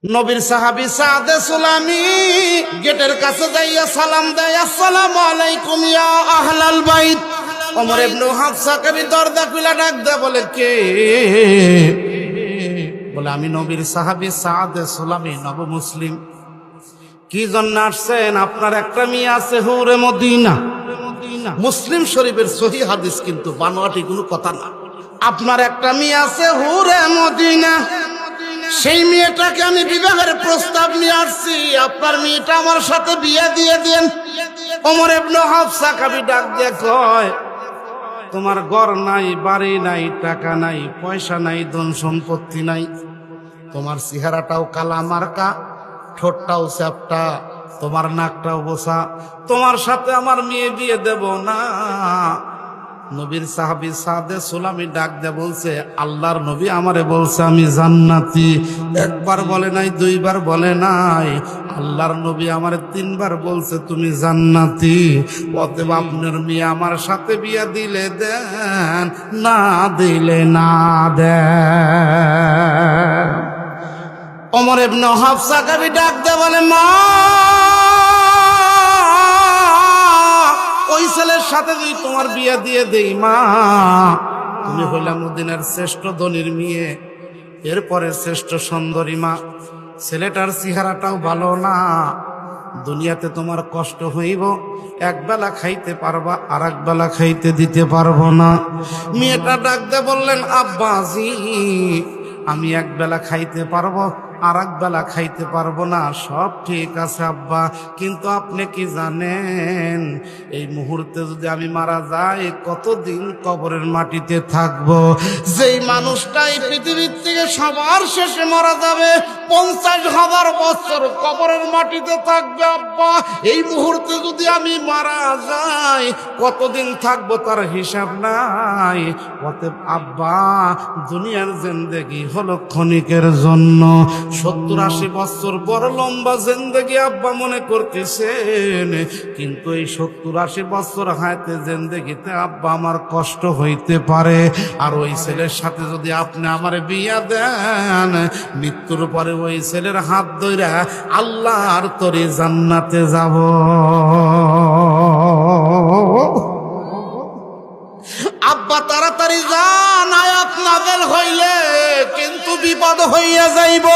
নবীর সাহাবী সাদে সুলামি গেটের কাছে যাইয়া সালাম দেয়, আসসালামু আলাইকুম ইয়া আহলাল বাইত। ওমর ইবনে হাফসা কবি দরজা খুলে ডাক দেয়, বলে কে? বলে আমি নবীর সাহাবী সাদে সুলামি, নব মুসলিম। কি জন্য আসছেন? আপনার একটা মেয়ে আছে হুরে মদিনা। মুসলিম শরীফের সহিহ হাদিস, কিন্তু বানোয়াটি কোনো কথা না। আপনার একটা মেয়ে আছে হুরে মদিনা, সেই মেয়েটাকে আমি বিবাহের প্রস্তাব নিয়ে আসছি, আপনার মেয়েটা আমার সাথে বিয়ে দিয়ে দেন। ওমর ইবনে হাফসা কবি ডাক দিয়ে কয়, তোমার ঘর নাই, বাড়ি নাই, টাকা নাই, পয়সা নাই, ধন সম্পত্তি নাই, তোমার চেহারাটাও কালা মার্কা, ঠোঁটটাও চ্যাপটা, তোমার নাকটাও বোসা, তোমার সাথে আমার মেয়ে বিয়ে দেব না। নবীর সাহাবী সাদে সুলামি ডাক দে বলছে, আল্লাহর নবী আমারে বলছে আমি জান্নাতি। একবার বলে নাই, দুইবার বলে নাই, আল্লাহর নবী আমারে তিনবার বলছে তুমি জান্নাতি। অতএব আপনার মেয়ে আমার সাথে বিয়ে দিলে দেন, না দিলে না দেন। ওমর ইবনে হাফসা কবি ডাক দে বলে, মা, ওই ছেলের সাথে যদি তোমার বিয়ে দিয়ে দেই মা, তুমি হইলা মদিনার শ্রেষ্ঠ ধনীর মেয়ে, এরপরে শ্রেষ্ঠ সুন্দরী মা। ছেলেটার চেহারাটাও ভালো না, দুনিয়াতে তোমার কষ্ট হইব, একবেলা খাইতে পারবা, আর এক বেলা খাইতে দিতে পারবো না। মেয়েটা ডাক দে বললেন, আব্বাজি, আমি একবেলা খাইতে পারবো, আর এক বেলা খাইতে পারবো না, সব ঠিক আছে আব্বা, কিন্তু আপনি কি জানেন এই মুহূর্তে যদি আমি মারা যাই কতদিন কবরের মাটিতে থাকবো? যেই মানুষটা এই পৃথিবীর থেকে সবার শেষে মারা যাবে, 50,000 বছর কবরের মাটিতে থাকবে আব্বা, এই মুহূর্তে যদি আমি মারা যাই কতদিন থাকবো তার হিসাব নাই। অতএব আব্বা, দুনিয়ার জিন্দেগি হলো ক্ষণিকের জন্য, 70-80 বছর বড় লম্বা জিন্দেগি আব্বা মনে করতেছেন, কিন্তু এই 70-80 বছর হায়াতে জিন্দেগিতে আব্বা আমার কষ্ট হইতে পারে। আর ওই ছেলের সাথে যদি আপনি আমার বিয়া দেন, মৃত্যুর পরে ওই ছেলের হাত ধইরা আল্লাহর তরে জান্নাতে যাব। আব্বা তাড়াতাড়ি যান, আয়াত নাযিল হইলে কিন্তু বিপদ হইয়া যাইব।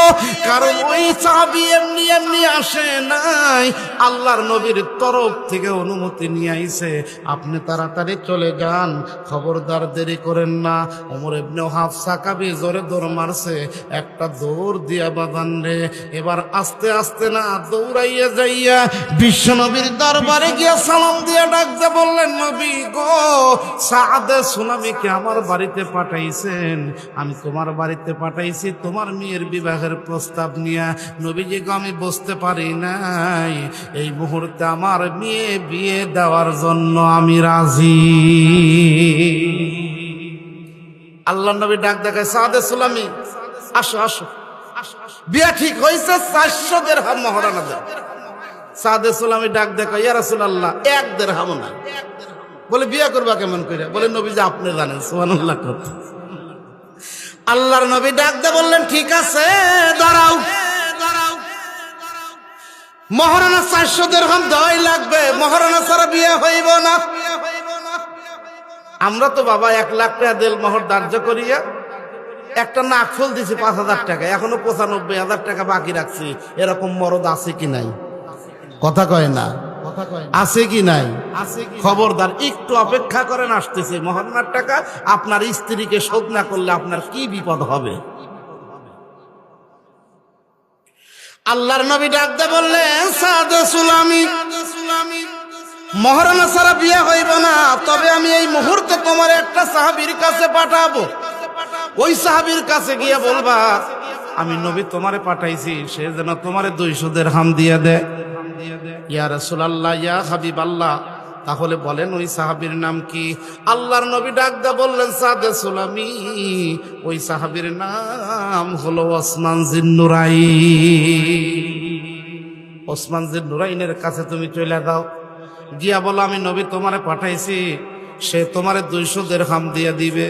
কারণ ওই সাহাবী এমনি এমনি আসে নাই, আল্লাহর নবীর তরফ থেকে অনুমতি নিয়ে আইছে, আপনি তাড়াতাড়ি চলে যান, খবরদার দেরি করেন না। ওমর ইবনে হাফসা কবি জোরে দৌড় মারছে, একটা দৌড় দিয়া বাঁধান রে। এবার আস্তে আস্তে না দৌড়াইয়া যাইয়া বিশ্ব নবীর দরবারে গিয়া সালাম দিয়া ডাকতে বললেন, নবী গো, সাদে সুলামিকে আমার বাড়িতে পাঠাইছেন, আমি তোমার বাড়িতে পাঠাইছি তোমার মেয়ের বিবাহের প্রস্তাব নিয়ে। নবীজি গো, আমি বুঝতে পারি নাই, এই মুহূর্তে আমার মেয়ে বিয়ে দেওয়ার জন্য আমি রাজি। আল্লাহ নবী ডাক দেখায়, সাদে সুলামি আসো আসো, বিয়ে ঠিক হয়েছে, 400 দিরহাম মহরানা দেন। সাদে সুলামি ডাক দেখায়, ইয়া রাসূলুল্লাহ, 1 দিরহাম না। বলে বিয়ে করবা কেমন করে? বলে নবীজি আপনি জানেন। সুবহানাল্লাহ। আল্লাহর নবী ডাক দে বললেন, ঠিক আছে দাঁড়াও, মহারানা 400 দিরহাম দেওয়াই লাগবে, মহারানা ছাড়া বিয়ে হইব না। আমরা তো বাবা 1 লাখ টাকা দেল মোহর ধার্য করিয়া একটা নাকফুল দিছি 5,000 টাকা, এখনো 95,000 টাকা বাকি রাখছি। এরকম মরদ আছে কি নাই? কথা কয় না, আছে কি নাই? খবরদার, একটু অপেক্ষা করেন, আসতেছে মহারণার টাকা। আপনার স্ত্রীকে শোধ না করলে আপনার কি বিপদ হবে? আল্লাহর নবী ডাকতে বললেন, সাদে সুলামি, মহারণা ছাড়া বিয়ে হইব না, তবে আমি এই মুহূর্তে তোমার একটা সাহাবীর কাছে পাঠাবো। ওই সাহাবীর কাছে গিয়ে বলবা আমি নবী তোমারে পাঠাইছি, সে যেন তোমারে 200 দিরহাম দিয়ে দেয়। ইয়া রাসূলুল্লাহ, ইয়া হাবিবাল্লাহ, তাহলে বলেন ওই সাহাবীর নাম কি? আল্লাহর নবী ডাক দা বললেন, সাদে সুলামি, ওই সাহাবীর নাম হলো ওসমান জিন্নুরাইন। ওসমান জিন্নুরাইনের কাছে তুমি চলে যাও, গিয়া বলো আমি নবী তোমারে পাঠাইছি, সে তোমারে 200 দিরহাম দিয়ে দিবে।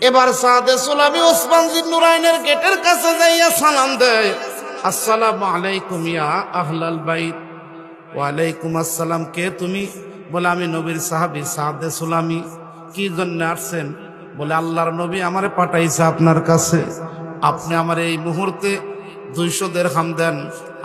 এবার সাদে সুলামি ওসমান জিন্নুরাইনের গেটের কাছে যাইয়া সালাম দেয়, আসসালামু আলাইকুম ইয়া আহলাল বাইত। ওয়ালাইকুম আসসালাম। কে তুমি? বলে আমি নবীর সাহাবী সাদে সুলামি। কি জন্য আসছেন? বলে আল্লাহর নবী আমারে পাঠাইছে আপনার কাছে, আপনি আমার এই মুহূর্তে 200 দিরহাম দেন।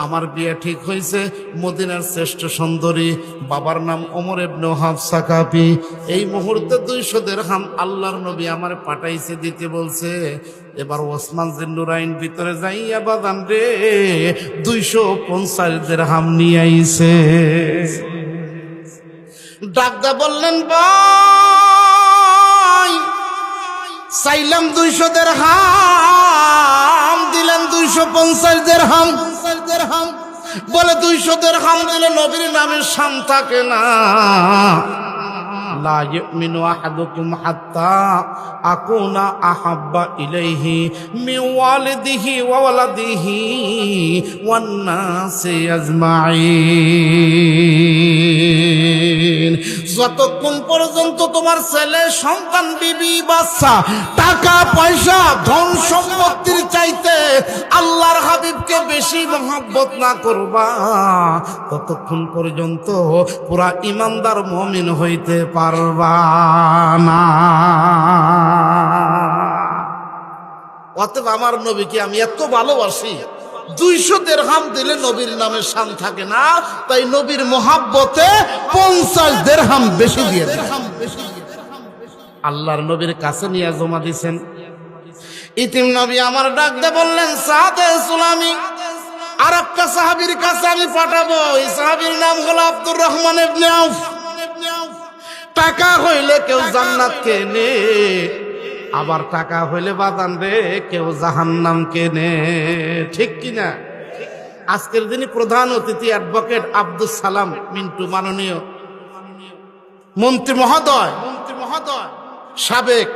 আমার বিয়ে ঠিক হয়েছে মদিনার শ্রেষ্ঠ সুন্দরী, বাবার নাম ওমর ইবনে ওহাব সাকাফি। এই মুহূর্তে 200 দিরহাম আল্লাহর নবী আমার পাঠাইছে দিতে বলছে। এবার ওসমান জিন্নুরাইন ভিতরে যাইয়া বাদান রে 250 দিরহাম নিয়ে আইছে। ডাকদা বললেন ভাই চাইলাম 200 দিরহাম, দিলেন 250 দিরহাম। বলে 200 দিরহাম দিলে নবীর নামে শান থাকে না। লা ইউমিনু আহাদুকুম হাত্তা আকুনা আহাব্বা ইলাইহি মিন ওয়ালিদিহি ওয়া ওয়ালাদিহি ওয়ান নাসি আজমাইন। যতক্ষণ পর্যন্ত তোমার ছেলে সন্তান বিবি বাচ্চা টাকা পয়সা ধন সম্পত্তির চাইতে আল্লাহর হাবিবকে বেশি মহব্বত না করবা, ততক্ষণ পর্যন্ত পুরা ইমানদার মুমিন হইতে পারবা না। অতএব আমার নবীকে আমি এত ভালোবাসি, 200 দিরহাম দিলে নবীর নামে শান থাকে না, তাই নবীর মহাব্বতে 50 দিরহাম বেশি দিয়ে দেন। আল্লাহর নবীর কাছে নিয়ে জমা দিছেন। ইতিম নবী আমার ডাক দিয়ে বললেন সাদে সুলামি আর একটা সাহাবীর কাছে আমি পাঠাবো। এই সাহাবীর নাম হলো আব্দুর রহমান ইবনে আউফ। টাকা হইলে কেউ জান্নাত কেনে, আবার টাকা হইলে বাদান রে কেউ জাহান্নাম কেনে, ঠিক কিনা? আজকের দিনে প্রধান অতিথি অ্যাডভোকেট আব্দুল সালাম মিন্টু, মাননীয় মন্ত্রী মহোদয় সাবেক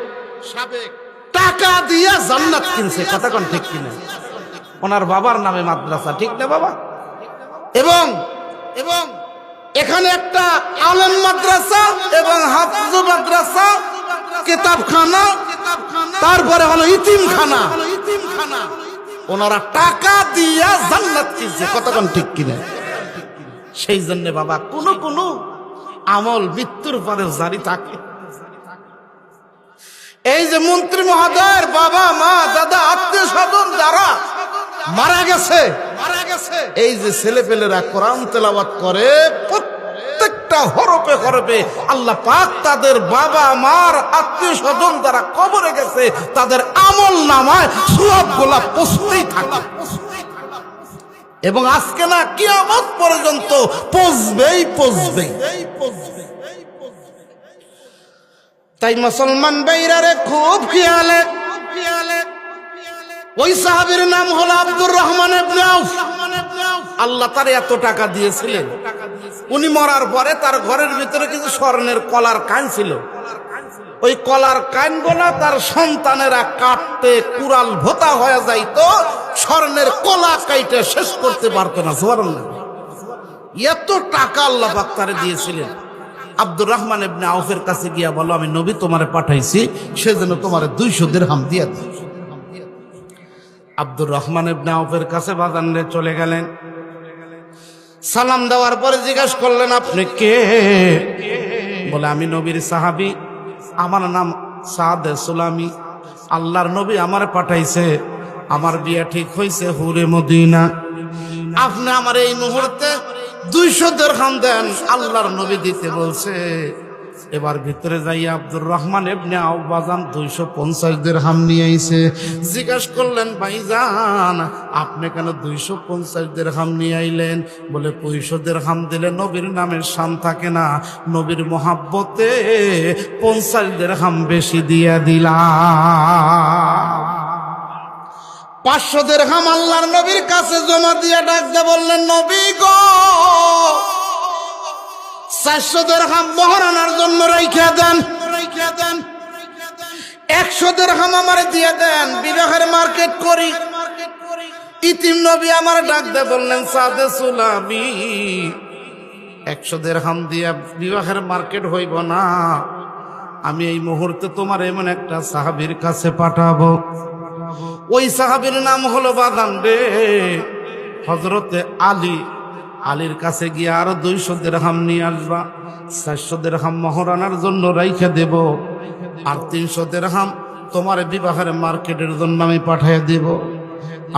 টাকা দিয়া জান্নাত কিনছে, কথা কোন ঠিক কিনা? ওনার বাবার নামে মাদ্রাসা, ঠিক না বাবা? এবং এবং এখানে একটা আলেম মাদ্রাসা এবং হাফেজ মাদ্রাসা, কিতাবখানা, তারপরে হলো ইতিমখানা। ওনারা টাকা দিয়া জান্নাত কিনছে, কথা কোন ঠিক কিনা? সেই জন্য বাবা কোন আমল মৃত্যুর পরে জারি থাকে। এই যে মন্ত্রী মহোদয়ের বাবা মা দাদা আত্মীয় স্বজন যারা মারা গেছে, এই যে ছেলে পেলেরা কোরআন তেলাওয়াত করে, প্রত্যেকটা হরফে হরফে আল্লাহ পাক তাদের বাবা মার আত্মীয় স্বজন যারা কবরে গেছে তাদের আমল নামায় সওয়াবগুলা পৌঁছতেই থাকে, এবং আজকে না কিয়ামত পর্যন্ত পৌঁছবেই। তাই মুসলমান ভাইরা খুব খেয়ালে, ওই সাহাবীর নাম হলো আব্দুর রহমান ইবনে আউফ। আল্লাহ তার এত টাকা দিয়েছিলেন, উনি মরার পরে তার ঘরের ভিতরে কিছু স্বর্ণের কলার কান ছিল। ওই কলার কানগুলা তার সন্তানেরা কাটতে কুড়াল ভোতা হয়ে যাইতো, স্বর্ণের কলা কাইটে শেষ করতে পারতো না। সুবহানাল্লাহ, এত টাকা আল্লাহ পাক তারে দিয়েছিলেন। আব্দুর রহমান ইবনে আউফের কাছে গিয়া বলো আমি নবী তোমারে পাঠাইছি, সেজন্য তোমারে 200 দিরহাম দিয়া দিই। আব্দুর রহমান ইবনে আউফের কাছে বাজারে চলে গেলেন। সালাম দেওয়ার পরে জিজ্ঞাসা করলেন আপনি কে? বলে আমি নবীর সাহাবী, আমার নাম সাদে সুলামি। আল্লাহর নবী আমারে পাঠাইছে, আমার বিয়ে ঠিক হয়েছে হুরে মদিনা। আপনি আমার এই মুহূর্তে 200 দিরহাম দেন, আল্লাহর নবী দিতে বলছে। এবার ভিতরে যাইয়া আব্দুর রহমান ইবনে আউফ বাজান 250 দিরহাম নিয়ে আইছে। জিজ্ঞাসা করলেন ভাইজান আপনি কেন 250 দিরহাম নিয়ে আইলেন? বলে 200 দিরহাম দিলে নবীর নামের শান থাকে না, নবীর মহাব্বতে 50 দিরহাম বেশি দিয়া দিলাম। 500 দিরহাম আল্লাহর নবীর কাছে জমা দিয়ে ডাক দিয়ে বললেন নবী গো, 400 দিরহাম মহারানার জন্য রাইখা দেন, 100 দিরহাম আমারে দিয়ে দেন, বিবাহের মার্কেট করি। ইতিম নবী আমার ডাক দিয়ে বললেন সাদে সুলামি 100 দিরহাম দিয়া বিবাহের মার্কেট হইব না, আমি এই মুহূর্তে তোমার এমন একটা সাহাবীর কাছে পাঠাবো। ওই সাহাবীর নাম হলো বাদান রে হযরতে আলীর কাছে গিয়ে আরো 200 দিরহাম নিয়ে আসবা, 400 দিরহাম মহরানার জন্য রাইখা দেব, আর 300 দিরহাম তোমার বিবাহের মার্কেটের জন্য আমি পাঠিয়ে দেব।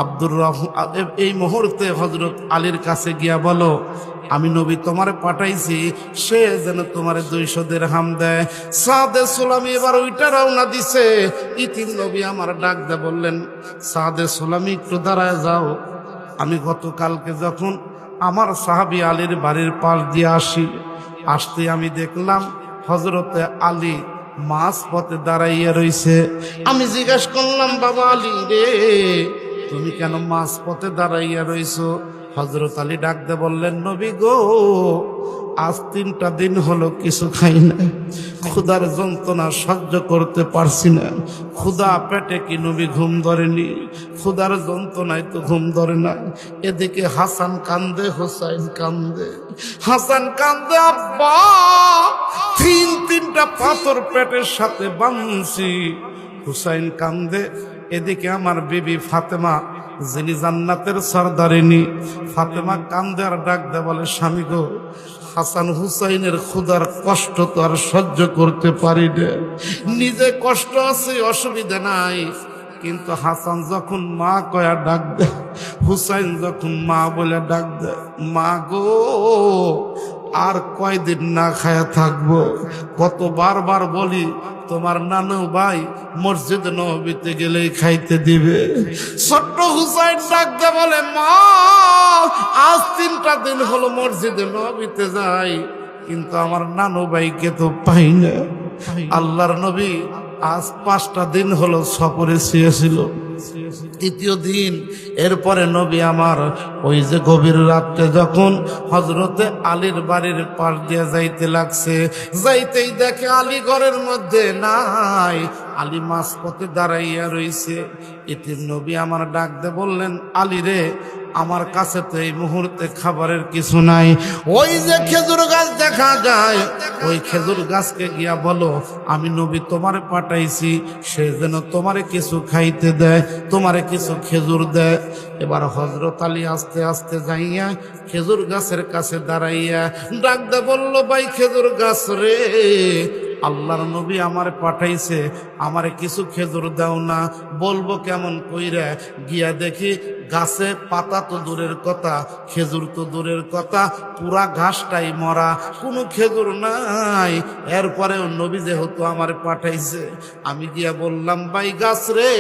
আব্দুর রহমান এই মুহূর্তে হযরত আলীর কাছে গিয়া বলো, আমি নবী তোমারে পাঠাইছি, সে যেন তোমার 200 দিরহাম দেয়। সাদে সুলামি এবার ওইটা রওনা দিছে। ইতিম নবী আমার ডাক দে বললেন, সাদে সুলামি একটু দাঁড়ায় যাও, আমি গতকালকে যখন আমার সাহাবী আলীর বাড়ির পাশ দিয়ে আসতে আমি দেখলাম হযরতে আলী মাছ পথে দাঁড়াইয়া রইছে। আমি জিজ্ঞাসা করলাম, বাবা আলী রে, তুমি কেন মাছ পথে দাঁড়াইয়া রইছো? হযরত আলী ডাক দে বললেন, নবী গো, আজ 3টা দিন হলো কিছু খাই না, ক্ষুধার যন্ত্রণা সহ্য করতে পারছি না। ক্ষুধা পেটে কি নবী ঘুম ধরেনি? ক্ষুধার যন্ত্রণায় তো ঘুম ধরে না। এদিকে হাসান কান্দে, হোসাইন কান্দে, হাসান কান্দে, আব্বা 3টা পাথর পেটের সাথে বাঁধছি। হুসাইন কান্দে, এদিকে আমার বিবি ফাতেমা, যিনি জান্নাতের সরদারিনী, ফাতেমা কান্দে আর ডাক দে বলে, স্বামী গো, হাসান হুসাইনের ক্ষুধার কষ্ট তো আর সহ্য করতে পারি না। নিজে কষ্ট আছে, অসুবিধা নাই, কিন্তু হাসান যখন মা কয়া ডাক দে, হুসাইন যখন মা বলে ডাক দে, মা গো আর কয়দিন না খায়া থাকবো? কত বারবার বলি তোমার নানু ভাই মসজিদ নববীতে গেলেই খাইতে দিবে। ছোট্ট হুসাইন ডাকতে বলে, মা আজ 3টা দিন হলো মসজিদে নববীতে যাই, কিন্তু আমার নানু ভাইকে তো পাই না। আল্লাহর নবী আজ 5টা দিন হলো সফরে শুয়েছিল, 3য় দিন। এরপরে নবী আমার ওই যে গভীর রাত্রে যখন হযরতে আলীর বাড়ির পাশ দিয়ে যাইতে লাগছে, যাইতেই দেখে আলী ঘরের মধ্যে নাই, আলী মাঝপথে দাঁড়াইয়া রইছে। ইতিম নবী আমার ডাক দে বললেন, আলী রে, আমার কাছে তো এই মুহূর্তে খাবারের কিছু নাই। ওই যে খেজুর গাছ দেখা যায়, ওই খেজুর গাছকে গিয়া বলো, আমি নবী তোমারে পাঠাইছি, সে যেন তোমারে কিছু খাইতে দেয়, তোমারে কিছু খেজুর দেয়। এবার হযরত আলী আস্তে আস্তে যাইয়া খেজুর গাছের কাছে দাঁড়াইয়া ডাক দে বলল, ভাই খেজুর গাছ রে, আল্লাহর নবী আমার পাঠাইছে, আমারে কিছু খেজুর দাও না। বলবো কেমন কইরা? গিয়া দেখি গাছে পাতা তো দূরের কথা, খেজুর তো দূরের কথা, পুরা ঘাসটাই মরা, কোনো খেজুর নাই। এরপরেও নবী যেহেতু আমার পাঠাইছে, আমি গিয়া বললাম, ভাই গাছ রে,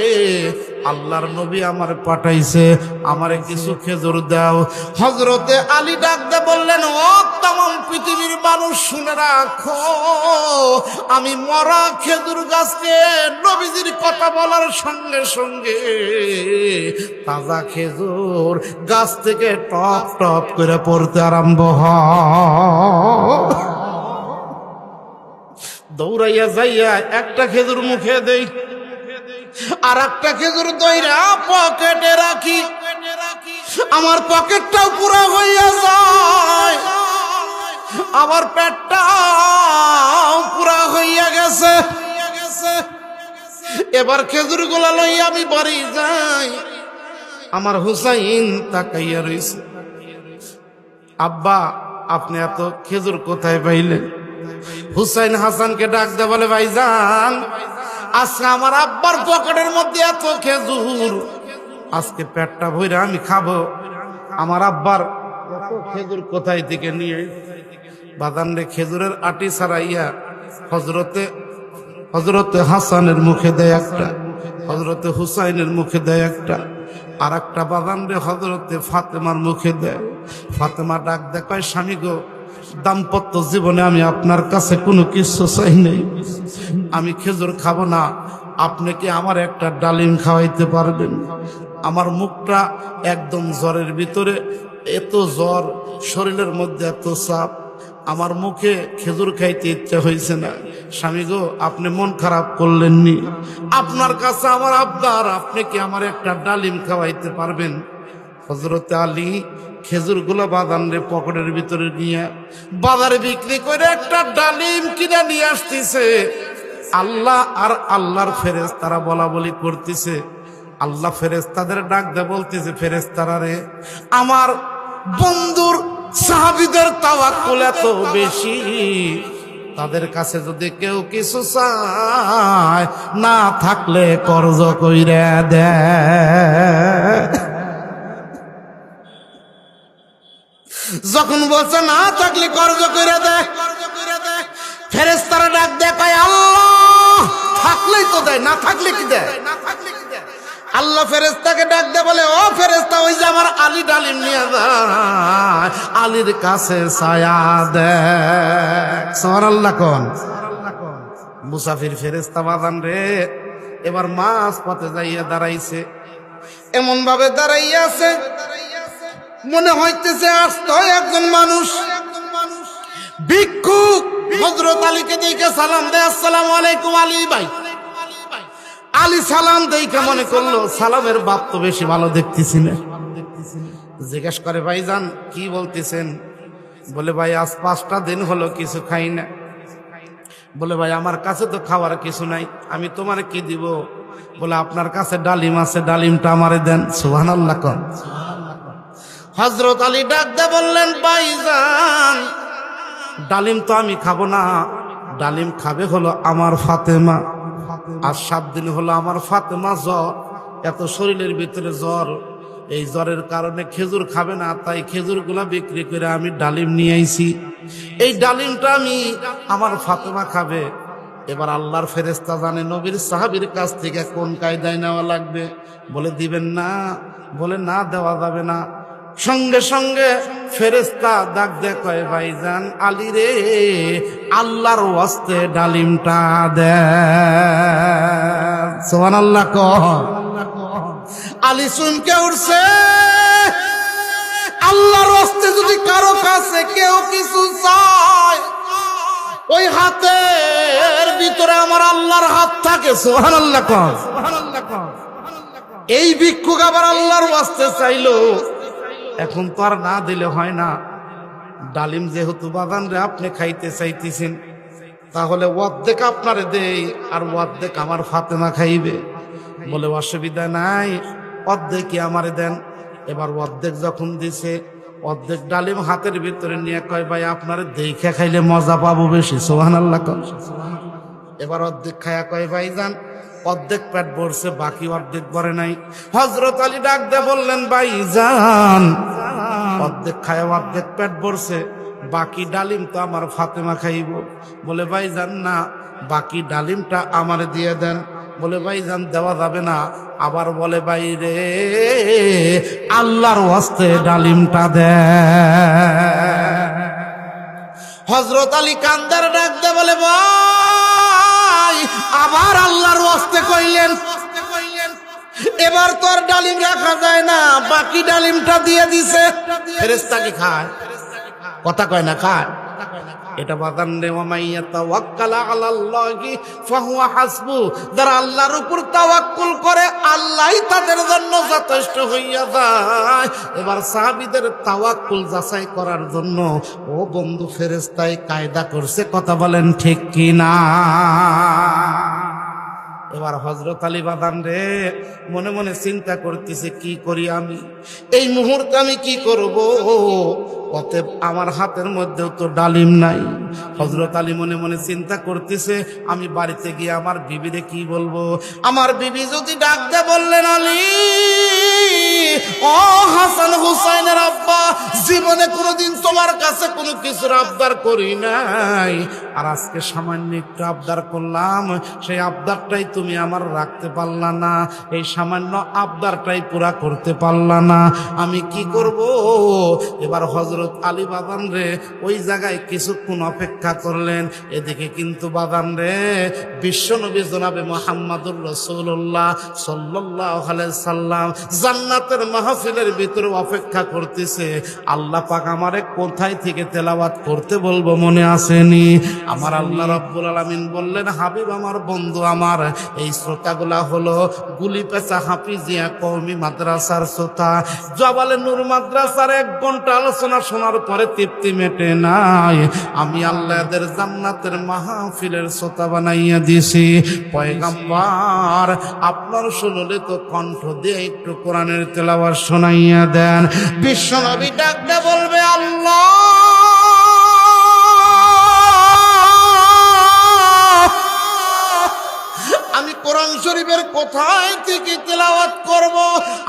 আল্লাহর নবী আমার পাঠাইছে, আমারে কিছু খেজুর দাও। হযরতে আলী ডাক দে বললেন, ও তামাম পৃথিবীর মানুষ শুনে রাখো, আমি মরা খেজুর গাছকে নবীজির কথা বলার সঙ্গে সঙ্গে তাজা খেজুর গাছ থেকে টপ টপ করে পড়তে আরম্ভ হয়। দৌড়াইয়া যাইয়া একটা খেজুর মুখে দেই, আর একটা খেজুর দইরা পকেটে রাখি, আমার পকেটটাও পুরা হইয়া যায়, আমার পেটটাও পুরা হইয়া গেছে। এবার খেজুর গুলা লইয়া আমি বাড়ি যাই। আমার হুসাইন তাকাইয়া রইছে, আব্বা আপনি এত খেজুর কোথায় পাইলেন? হুসাইন হাসানকে ডাক দে বলে, ভাইজান আজকে আমার আব্বার পকেটের মধ্যে এত খেজুর, আজকে পেটটা ভইরা আমি খাবো। আমার আব্বার এত খেজুর কোথায় থেকে নিয়ে? বাদানরে খেজুরের আটি ছাড়াইয়া হজরতে হাসানের মুখে দেয় একটা, হজরতে হুসাইনের মুখে দেয় একটা, আর একটা বাদানরে হজরতে ফাতেমার মুখে দেয়। ফাতেমা ডাক দেয়, কয় স্বামী গো, দাম্পত্য জীবনে আমি আপনার কাছে কোনো কিছু চাই নাই, আমি খেজুর খাবো না, আপনি কি আমার একটা ডালিম খাওয়াইতে পারবেন? আমার মুখটা একদম জ্বরের ভিতরে, এত জ্বর, শরীরের মধ্যে এত চাপ, আমার মুখে খেজুর খাইতে ইচ্ছা হয়েছে না। স্বামী গো, আপনি মন খারাপ করলেননি, আপনার কাছে আমার আবদার, আপনি কি আমার একটা ডালিম খাওয়াইতে পারবেন? হযরতে আলী খেজুর গুলো বাদানরে পকেটের ভিতরে নিয়ে বাজারে বিক্রি করে একটা ডালিম কিনে নিয়ে আসতেছে। আল্লাহ আর আল্লাহর ফেরেশতারা বলা বলি করতেছে, আল্লাহ ফেরেশতাদের ডাক দে বলতেছে, ফেরেশতারা রে, আমার বন্ধুর সাহাবীদের তাওয়াক্কুল এত বেশি, তাদের কাছে যদি কেউ কিছু চায়, না থাকলে কর্জ কইরা দেয়। যখন বলছে না থাকলে কর্জ কইরা দেয়, ফেরেশতারা ডাক দেয়, কয় আল্লাহ থাকলেই তো দেয়, না থাকলে কি দেয়? আল্লাহ ফেরেশতাকে ডাক দেয়, বলে ও ফেরেশতা, ওই যে আমার আলী ডালিম নিয়ে যায়, আলীর কাছে ছায়া দেয়। সুবহানাল্লাহ কোন মুসাফির ফেরেশতা বাজান রে, এবার মাছ পথে যাইয়া দাঁড়াইছে, এমন ভাবে দাঁড়াইয়া আছে মনে হইতেছে আস্ত একজন মানুষ। ভিক্ষুক হযরত আলীকে দেখে সালাম দেয়, আসসালামু আলাইকুম আলী ভাই। আলী সালাম দেখে মনে করলো সালামের বাপ তো বেশি ভালো দেখতেছি না। জিজ্ঞেস করে, ভাইজান কি বলতেছেন? বলে, ভাই আজ 5টা দিন হলো কিছু খাই না। বলে, ভাই আমার কাছে তো খাওয়ার কিছু নাই, আমি তোমার কি দিব? বলে, আপনার কাছে ডালিম আছে, ডালিমটা আমারে দেন। সুবহানাল্লাহ কোন হযরত আলী ডাক দিয়ে বললেন, ভাইজান ডালিম তো আমি খাবো না, ডালিম খাবে হলো আমার ফাতেমা। আর 7 দিন হলো আমার ফাতেমা জ্বর, এত শরীরের ভিতরে জ্বর, এই জ্বরের কারণে খেজুর খাবে না, তাই খেজুরগুলা বিক্রি করে আমি ডালিম নিয়ে আইছি, এই ডালিমটা আমি আমার ফাতেমা খাবে। এবার আল্লাহর ফেরেশতা জানে নবীর সাহাবীর কাছ থেকে কোন কায়দায় নেওয়া লাগবে। বলে, দিবেন না? বলে, না দেওয়া যাবে না। সঙ্গে সঙ্গে ফেরেশতা ডাক দে, কয় ভাইজান আলী রে, আল্লাহর ওয়াস্তে ডালিমটা দে। সুবহানাল্লাহ কহ। আলী চমকে উঠছে, আল্লাহর ওয়াস্তে যদি কারো কাছে কেউ কিছু চায়, ওই হাতের ভিতরে আমার আল্লাহর হাত থাকে। সুবহানাল্লাহ কহ। এই ভিক্ষুক আবার আল্লাহর ওয়াস্তে চাইলো, এখন তো আর না দিলে হয় না। ডালিম যেহেতু বাগান রে আপনি খাইতে চাইতেছেন, তাহলে অর্ধেক আপনারে দেই আর অর্ধেক আমার ফাতেমা খাইবে। বলে, অসুবিধা নাই, অর্ধেকই আমারে দেন। এবার অর্ধেক যখন দিছে, অর্ধেক ডালিম হাতের ভিতরে নিয়ে কয়, ভাই আপনারে দেখে খাইলে মজা পাবো বেশি। সুবহানাল্লাহ। এবার অর্ধেক খায়া কয়, ভাইজান অর্ধেক পেট ভরছে, বাকি অর্ধেক ভরে নাই। হযরত আলী ডাক দিয়ে বললেন, ভাইজান অর্ধেক খায় অর্ধেক পেট ভরছে, বাকি ডালিম তো আমার ফাতেমা খাইব। বলে, ভাইজান না, বাকি ডালিমটা আমারে দিয়ে দেন। বলে, ভাইজান দেওয়া যাবে না। আবার বলে, ভাই রে, আল্লাহর ওয়াস্তে ডালিমটা দে। হযরত আলী কান্দার ডাক দিয়ে বলে, ভাই আবার আল্লাহর ওয়াস্তে কইলেন, এবার তো আর ডালিম রাখা যায় না, বাকি ডালিমটা দিয়ে দিছে। ফেরেশতা কি খায়? কথা কয় না, খায়। এটা বাদান রে, ওয়ামাইয়া তাওয়াক্কাল আলাল্লাহি ফাহুয়া হাসবু, যারা আল্লাহর উপর তাওয়াক্কুল করে আল্লাহই তাদের জন্য যথেষ্ট হইয়া যায়। এবার সাহাবীদের তাওয়াক্কুল যাচাই করার জন্য ও বন্ধু ফেরেশতাই কায়দা করছে, কথা বলেন ঠিক কি না? এবার হযরত আলী বাদান রে মনে মনে চিন্তা করতেছে, কি করি আমি এই মুহূর্তে, আমি কি করব? অতএব আমার হাতের মধ্যেও তো ডালিম নাই। হযরত আলী মনে মনে চিন্তা করতেছে, আমি বাড়িতে গিয়ে আমার বিবিরে কি বলবো? আমার বিবি যদি ডাক দিয়ে বললেন, আলী ও হাসান হুসাইনের আব্বা, জীবনে কোনোদিন তোমার কাছে কোনো কিছুর আবদার করি নাই, আর আজকে সামান্য একটু আবদার করলাম, সেই আবদারটাই তুমি আমার রাখতে পারলা না, এই সামান্য আবদারটাই পুরা করতে পারলা না, আমি কি করব? এবার হযরত আলী বাদান রে ওই জায়গায় কিছুক্ষণ অপেক্ষা করলেন। এদিকে কিন্তু বাদান রে বিশ্বনবী জনাবে মুহাম্মদুর রাসূলুল্লাহ সাল্লাল্লাহু আলাইহি সাল্লাম জান্নাতের মাহফিলের ভিতরে অপেক্ষা করতেছে, আল্লাহ পাক আমারে কোথায় থেকে তেলাওয়াত করতে বলবো মনে আসেনি? আমার আল্লাহ রাব্বুল আলামিন বললেন, হাবিব আমার, বন্ধু আমার, এই শ্রোতাগুলা হলো গুলিপেচা হাফিজিয়া কওমি মাদ্রাসার শ্রোতা। জবালে নূর মাদ্রাসার 1 ঘন্টা আলোচনা শোনার পরে তৃপ্তি মেটে নাই। আমি আল্লাহ এদের জান্নাতের মাহফিলের শ্রোতা বানাইয়া দিছি। পয়গম্বর, আপনার শুনলে তো কণ্ঠ দিয়ে একটু কোরআনের তেলাওয়াত শোনাইয়া দেন। বিশ্বনবী ডাকতে বলবে, আল্লাহ, আমি কোরআন শরীফের কোথায় থেকে তেলাওয়াত করব?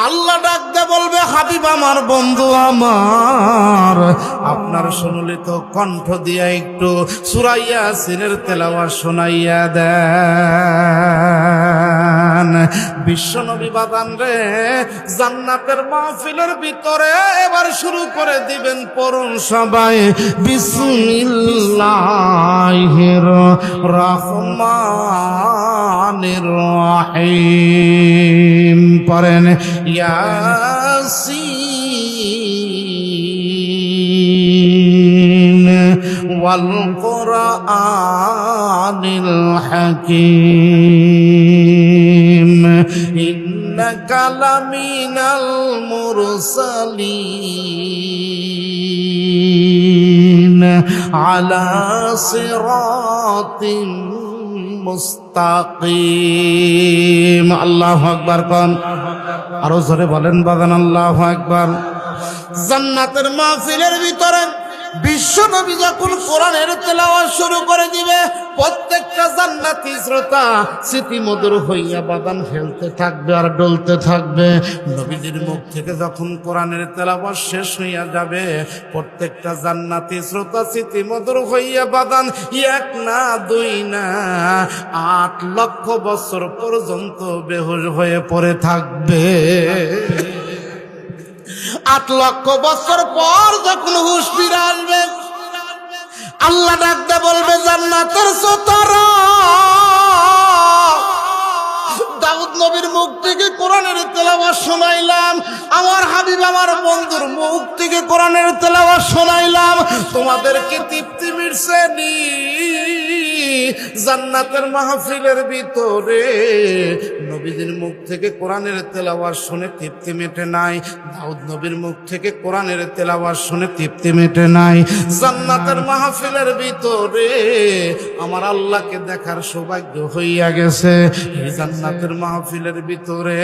আল্লাহ ডাকতে বলবে, হাবিব আমার, বন্ধু আমার, আপনার শুনলে তো কণ্ঠ দিয়ে একটু সূরা ইয়াসিনের তেলাওয়াত শোনাইয়া দেন। বিশ্বনবী বাদান রে, জান্নাতের মাহফিলের ভিতরে এবার শুরু করে দিবেন, পড়ুন সবাই, বিসমিল্লাহির রহমানির রহিম। পড়েন, ইয়াসিন ওয়াল কুরআনিল হাকীম ইন্নাকা লামিনাল মুরসালিন আলা সিরাতিন মুস্তাকিম। আল্লাহু আকবার কোন, আরো জোরে বলেন বাগান, আল্লাহু আকবার। জান্নাতের মাহফিলের ভিতরে বিশ্বনবী যখন কোরআনের তেলাওয়াত শুরু করে দিবে, প্রত্যেকটা জান্নাতি শ্রোতা স্মৃতিমধুর হইয়া বাদান হেলতে থাকবে আর ডলতে থাকবে। নবীজির মুখ থেকে যখন কোরআনের তেলাওয়াত শেষ হইয়া যাবে, প্রত্যেকটা জান্নাতি শ্রোতা স্মৃতিমধুর হইয়া বাদান 1 না 2 না 8 লক্ষ বছর পর্যন্ত বেহুশ হয়ে পড়ে থাকবে। 8 লক্ষ বছর পর যখন হুঁশ ফিরে আসবে, আল্লাহ ডাকতে বলবে, জান্নাতের শ্রোতারা, দাউদ নবীর মুখ থেকে কোরআনের তেলাওয়াত শোনাইলাম, আমার হাবিব আমার বন্ধুর মুখ থেকে কোরআনের তেলাওয়াত শোনাইলাম, তোমাদেরকে তৃপ্তি মিটছে নি? জান্নাতের মাহফিলের ভিতরে নবীজির মুখ থেকে কোরআনের তেলাওয়াত শুনে তৃপ্তি মেটে নাই, দাউদ নবীর মুখ থেকে কোরআনের তেলাওয়াত শুনে তৃপ্তি মেটে নাই। জান্নাতের মাহফিলের ভিতরে আমার আল্লাহকে দেখার সৌভাগ্য হইয়া গেছে। এই জান্নাতের মাহফিলের ভিতরে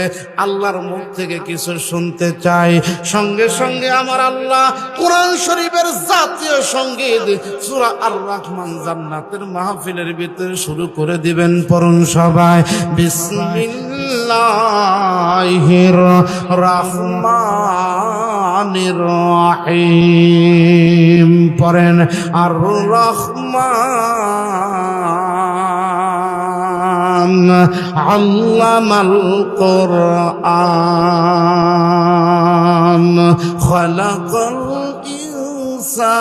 আল্লাহর মুখ থেকে কিছু শুনতে চাই, সঙ্গে সঙ্গে আমার আল্লাহ কোরআন শরীফের জাতীয় সঙ্গীত সূরা আর রহমান জান্নাতের মাহফিলের ভিতরে শুরু করে দিবেন। পড়ুন সবাই, বিসমিল্লাহির রহমানির রহিম। পড়েন, আর রহমান আল্লামাল কুরআন খালাকাল ইনসান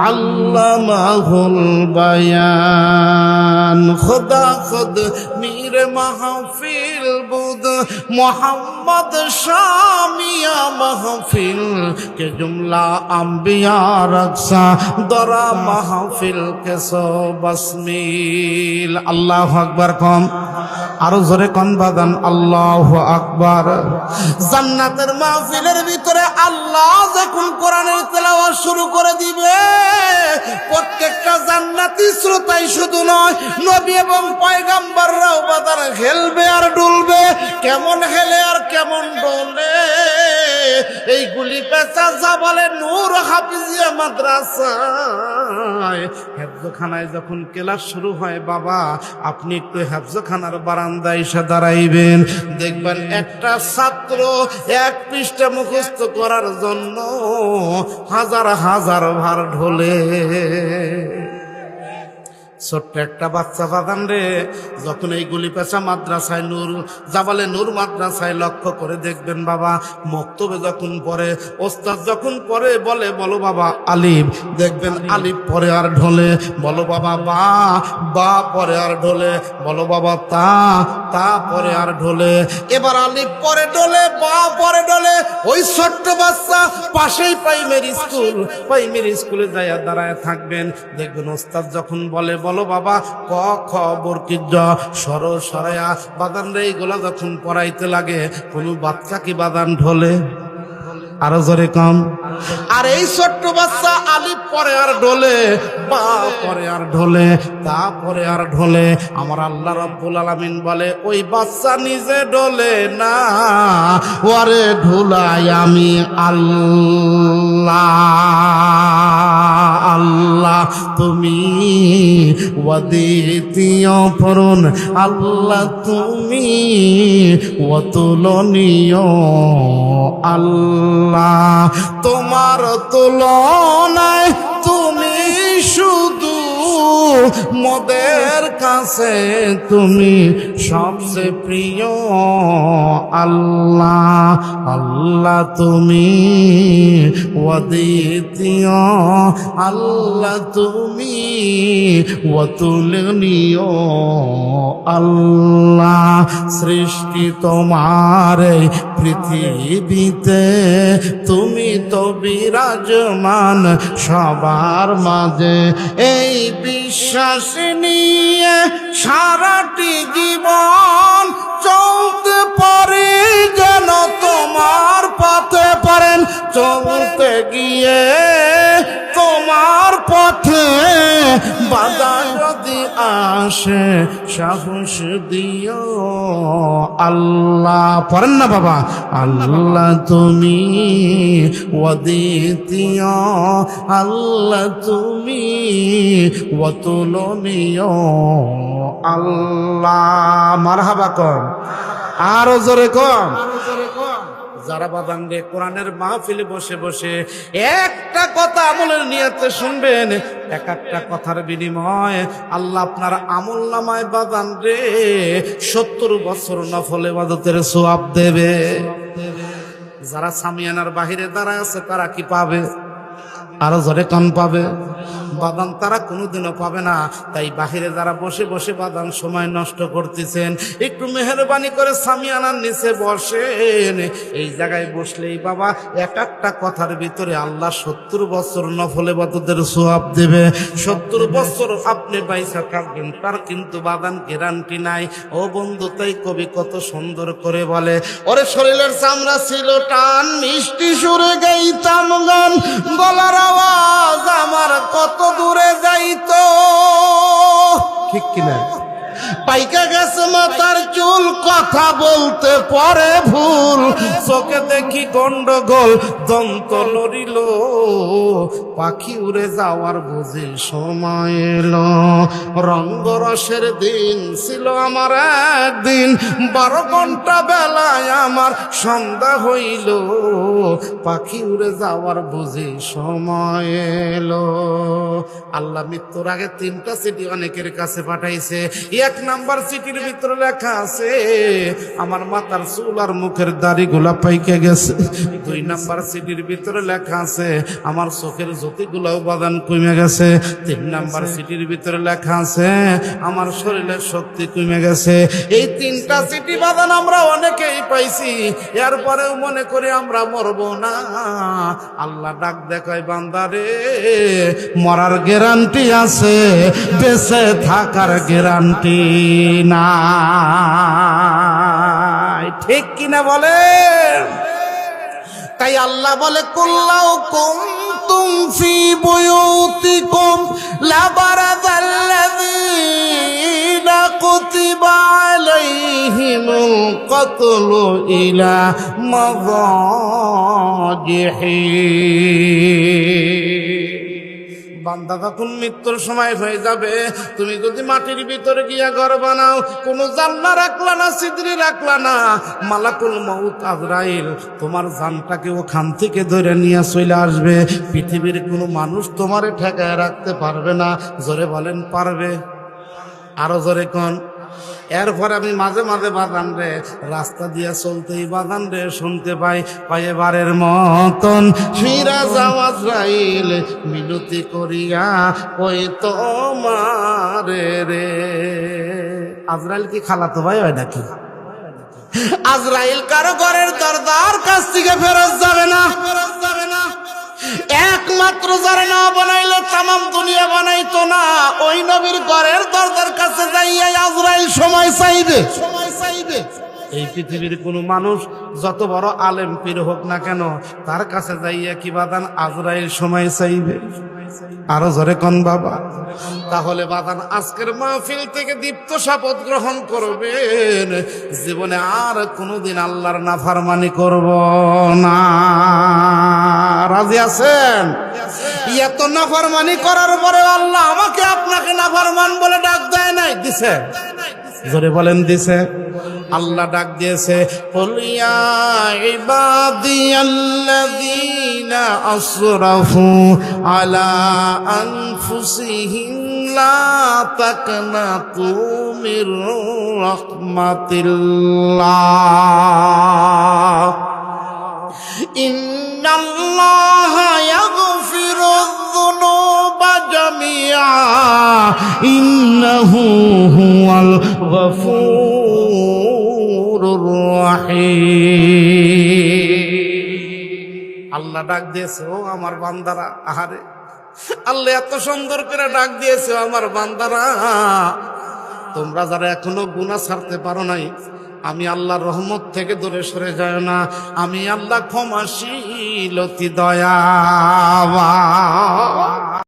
আল্লামাহুল বায়ান। খুদা খুদ মীর মাহফিল বুদ মোহাম্মদ শামিয়া মাহফিল के जुमला अंबिया रक्षा दरा महफिल के सो बसमील। अल्लाहु अकबर कम, আরো জোরে কোন বাদান, আল্লাহু আকবার। জান্নাতের মাহফিলের ভিতরে আল্লাহ যখন কোরআনের তেলাওয়াত শুরু করে দিবে, প্রত্যেকটা জান্নাতি শ্রোতাই শুধু নয়, নবী এবং পয়গম্বররাও বাদান খেলবে আর ডুলবে। কেমন খেলে আর কেমন ডোলে, এই গুলিপেচা জাবালে নূর হাফিজিয়া মাদ্রাসায় হেফজখানায় যখন ক্লাস শুরু হয়, বাবা আপনি একটু হেফজখানার বারান্দায় এসে দাঁড়াইবেন, দেখবেন একটা ছাত্র 1 পৃষ্ঠা মুখস্থ করার জন্য হাজার হাজার ভার ঢোলে। ছোট্ট একটা বাচ্চা বাদান রে, যখন এই গুলিপেশা মাদ্রাসায় নূর জাবালে নূর মাদ্রাসায় লক্ষ্য করে দেখবেন বাবা, মক্তবে যখন পড়ে, ওস্তাদ যখন পড়ে বলে বলো বাবা আলিফ, দেখবেন আলিফ পরে আর ঢলে, বলো বাবা বা, বা পরে আর ঢলে, বলো বাবা তা, তা পরে আর ঢলে, এবার আলিফ পরে ঢলে, বা পরে ঢলে। ওই ছোট্ট বাচ্চা পাশেই প্রাইমারি স্কুলে যাইয়া দাঁড়ায় থাকবেন, দেখবেন ওস্তাদ যখন বলে বলো বাবা ক খ বরকিত সর সরায়া বাদান রে, এইগুলা যখন পড়াইতে লাগে, কোন বাচ্চা কি বাদান ঢলে? আরো জোরে কম। আর এই ছোট্ট বাচ্চা আলিফ পরে আর ঢলে, বা পরে আর ঢলে, তা পরে আর ঢলে। আমার আল্লাহ রাব্বুল আলামিন বলে ওই বাচ্চা নিজে ঢলে না, ওরে ঢুলাই আমি আল্লাহ। আল্লাহ তুমি ওয়াদিতীয় পরুন, আল্লাহ তুমি অতুলনীয়, আল্লাহ তোমার তুলনায় তুমি শুধু মোদের কাছে তুমি সবচেয়ে প্রিয়, আল্লাহ আল্লাহ তুমি অদ্বিতীয়, আল্লাহ তুমি অতুলনীয়, আল্লাহ সৃষ্টি তোমার এই পৃথিবীতে, তুমি তো বিরাজমান সবার মাঝে। এই বিশ্বাস নিয়ে সারাটি জীবন চলতে পারি যেন তোমার পথে, পারেন চলতে গিয়ে তোমার পথে বাধা যদি আসে সাহস দিও, আল্লাহ পড়েন না বাবা, আল্লাহ তুমি অদ্বিতীয়, আল্লাহ তুমি অতুলনীয়, আল্লাহ মারহাবা কর, আরো জোরে কর। যারা বাদান রে কোরআনের মাহফিলে বসে বসে একটা কথা আমলের নিয়তে শুনবেন, এক একটা কথার বিনিময় আল্লাহ আপনার আমল নামায় বাদান রে 70 বছর নফল ইবাদতের সওয়াব দেবে। যারা সামিয়ানার বাহিরে দাঁড়ায় আছে তারা কি পাবে? আরো জোরে কান পাবে বাদান, তারা কোনোদিনও পাবে না। তাই বাহিরে যারা বসে বসে বাদান সময় নষ্ট করতেছেন, একটু মেহরবানি করে সামিয়ানার নিচে বসেন। এই জায়গায় বসলেই বাবা এক একটা কথার ভিতরে আল্লাহ 70 বছর নফল ইবাদতের সওয়াব দেবে। 70 বছর আপনি বাইসা থাকবেন তার কিন্তু বাদান গ্যারান্টি নাই। ও বন্ধু, তাই কবি কত সুন্দর করে বলে, ওরে শরীরের চামড়া ছিল টান, মিষ্টি সুরে গাইতাম গান, গলার আওয়াজ আমার কত দূরে যাইতো, ঠিক কিনা? পাইকা গেছে মাথার চুল, কথা বলতে পরে ভুল, চোখে দেখি গন্ডগোল, দন্ত লড়িল, পাখি উড়ে যাওয়ার বুঝি সময় এলো। রঙ্গরসের দিন ছিল আমার একদিন, 12 ঘন্টা বেলায় আমার সন্ধ্যা হইল, পাখি উড়ে যাওয়ার বুঝি সময় এলো। আল্লাহ মৃত্যুর আগে 3টা চিঠি অনেকের কাছে পাঠাইছে। 1 নাম্বার চিঠির ভিতরে লেখা আছে আমার মাথার চুল আর মুখের দাড়িগুলা পাইকে গেছে। 2 নাম্বার চিঠির ভিতরে লেখা আছে আমার চোখের জ্যোতিগুলাও বাদান কমে গেছে। 3 নাম্বার চিঠির ভিতরে লেখা আছে আমার শরীরের শক্তি কমে গেছে। এই 3টা চিঠি বাদান আমরা অনেকেই পাইছি, এরপরেও মনে করি আমরা মরবো না। আল্লাহ ডাক দেখায়, বান্দারে মরার গ্যারান্টি আছে, বেঁচে থাকার গ্যারান্টি নাই, ঠিক কিনা বলে? তাই আল্লাহ বলে, কুল্লাউ কুনতুম ফি বুয়ুতিকুম লাবারাযাল্লাযীনা কুতিবা আলাইহিমুল কতলু ইলা মাযাজিহি। বান্দা যখন মৃত্যুর সময় হয়ে যাবে, তুমি যদি মাটির ভিতরে গিয়া ঘর বানাও, কোনো জানলা রাখলা না, সিদরি রাখলা না, মালাকুল মউত আজরাইল তোমার জানটাকে ওখান থেকে ধরে নিয়ে চলে আসবে। পৃথিবীর কোনো মানুষ তোমারে ঠেকায় রাখতে পারবে না। জোরে বলেন, পারবে? আরো জোরে কোন। এরপর আমি মাঝে মাঝে বাগান রে রাস্তা দিয়ে চলতেই বাগান রে শুনতে পাই এবারের মতন ফিরা যাওয়া আজরাইল মিনতি করিয়া ওই তোমারে রে। আজরাইল কি খালাতো ভাই হয় নাকি? আজরাইল কারো ঘরের দরজার কাছ থেকে ফেরত যাবে না, ফেরত যাবে না। একমাত্র যারা না বানাইলে তামাম দুনিয়া বানাইতো না, ওই নবীর ঘরের দরজার কাছে যাইয়া আজরাইল সময় চাইবে, সময় চাইবে। এই পৃথিবীর কোন মানুষ যত বড় আলেম পীর হোক না কেন, তার কাছে যাইয়া কি বাদান আজরাইল সময় চাইবে। আরো জোরে কোন বাবা। তাহলে বাদান আজকের মাহফিল থেকে দীপ্ত শপথ গ্রহণ করবেন, জীবনে আর কোনোদিন আল্লাহর নাফরমানি করব না। রাজি আছেন? এত নাফরমানি করার পরে আল্লাহ আমাকে আপনাকে নাফরমান বলে ডাক দেয় নাই? দিছে? জোরে বলেন দিছে? আল্লাহ ডাক দিয়েছে, কুল ইয়া ইবাদিয়াল্লাযীনা আসরাফু আলা আনফুসিহিম লা তাকনাতু মির রাহমাতিল্লাহ ইন্নাল্লাহা ইয়াগফিরুয-যুনুবা জামিআ ইন্নাহু হুয়াল গফুরুর রহিম। আল্লাহ ডাক দিয়েছে, ও আমার বান্দারা। আহারে আল্লাহ এত সুন্দর করে ডাক দিয়েছে, আমার বান্দারা তোমরা যারা এখনো গুনাহ ছাড়তে পারো নাই, আমি আল্লাহর রহমত থেকে দূরে সরে যায় না। আমি আল্লাহ ক্ষমাশীল অতি দয়াবান।